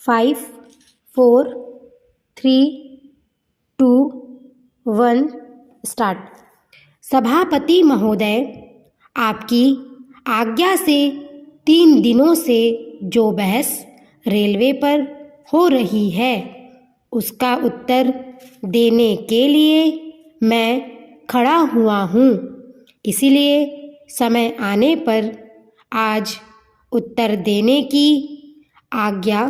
5 4 3 2 1 start. सभापति महोदय, आपकी आज्ञा से 3 दिनों से जो बहस रेलवे पर हो रही है उसका उत्तर देने के लिए मैं खड़ा हुआ हूँ। इसीलिए समय आने पर आज उत्तर देने की आज्ञा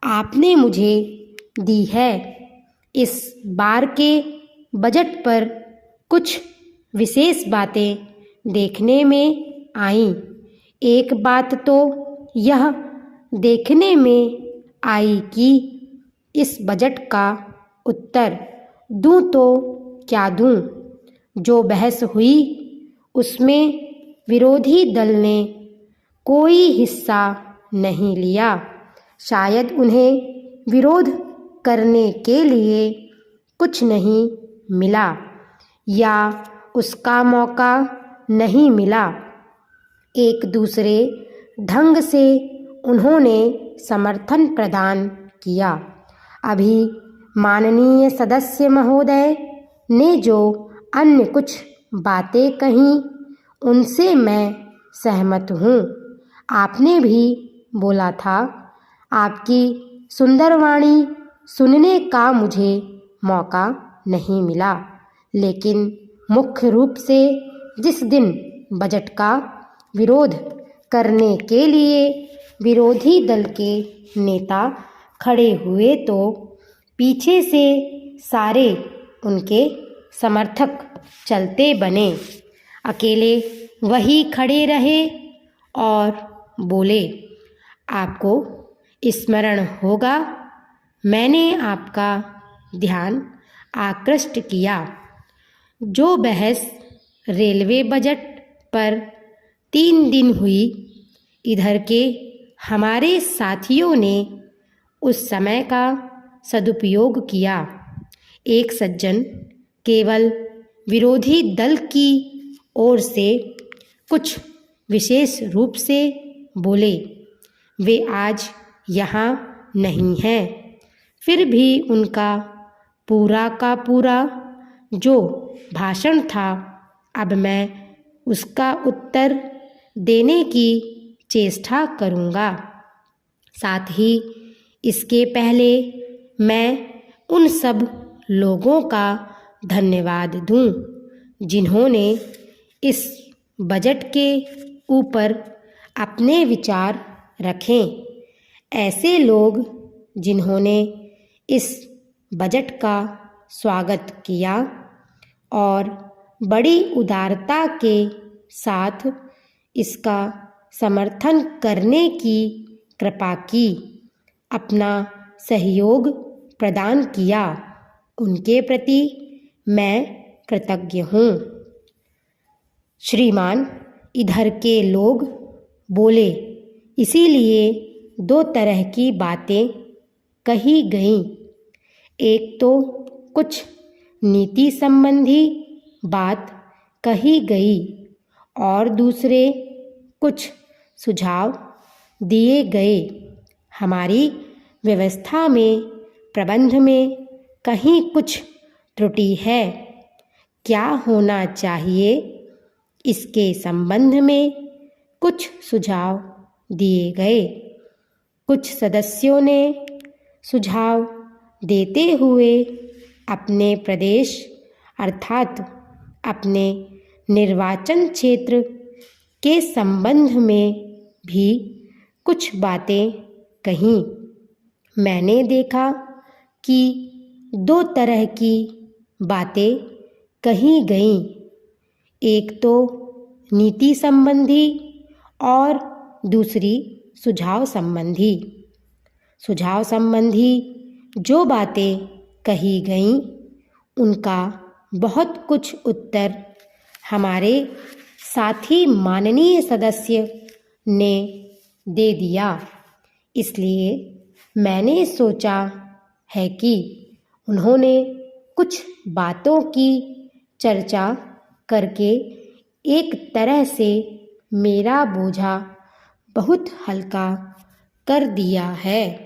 आपने मुझे दी है। इस बार के बजट पर कुछ विशेष बातें देखने में आईं। एक बात तो यह देखने में आई कि इस बजट का उत्तर दूं तो क्या दूं। जो बहस हुई उसमें विरोधी दल ने कोई हिस्सा नहीं लिया। शायद उन्हें विरोध करने के लिए कुछ नहीं मिला या उसका मौका नहीं मिला। एक दूसरे ढंग से उन्होंने समर्थन प्रदान किया। अभी माननीय सदस्य महोदय ने जो अन्य कुछ बातें कहीं उनसे मैं सहमत हूँ। आपने भी बोला था, आपकी सुंदर वाणी सुनने का मुझे मौका नहीं मिला, लेकिन मुख्य रूप से जिस दिन बजट का विरोध करने के लिए विरोधी दल के नेता खड़े हुए तो पीछे से सारे उनके समर्थक चलते बने। अकेले वही खड़े रहे और बोले, आपको स्मरण होगा मैंने आपका ध्यान आकृष्ट किया। जो बहस रेलवे बजट पर 3 दिन हुई, इधर के हमारे साथियों ने उस समय का सदुपयोग किया। एक सज्जन केवल विरोधी दल की ओर से कुछ विशेष रूप से बोले। वे आज यहाँ नहीं हैं, फिर भी उनका पूरा का पूरा जो भाषण था, अब मैं उसका उत्तर देने की चेष्टा करूँगा। साथ ही इसके पहले मैं उन सब लोगों का धन्यवाद दूं जिन्होंने इस बजट के ऊपर अपने विचार रखें। ऐसे लोग जिन्होंने इस बजट का स्वागत किया और बड़ी उदारता के साथ इसका समर्थन करने की कृपा की, अपना सहयोग प्रदान किया, उनके प्रति मैं कृतज्ञ हूँ। श्रीमान, इधर के लोग बोले, इसीलिए 2 तरह की बातें कही गईं। एक तो कुछ नीति संबंधी बात कही गई और दूसरे कुछ सुझाव दिए गए। हमारी व्यवस्था में, प्रबंध में कहीं कुछ त्रुटि है, क्या होना चाहिए, इसके संबंध में कुछ सुझाव दिए गए। कुछ सदस्यों ने सुझाव देते हुए अपने प्रदेश अर्थात अपने निर्वाचन क्षेत्र के संबंध में भी कुछ बातें कहीं। मैंने देखा कि 2 तरह की बातें कही गईं। एक तो नीति संबंधी और दूसरी सुझाव संबंधी। सुझाव संबंधी जो बातें कही गईं उनका बहुत कुछ उत्तर हमारे साथी माननीय सदस्य ने दे दिया। इसलिए मैंने सोचा है कि उन्होंने कुछ बातों की चर्चा करके एक तरह से मेरा बोझा बहुत हल्का कर दिया है।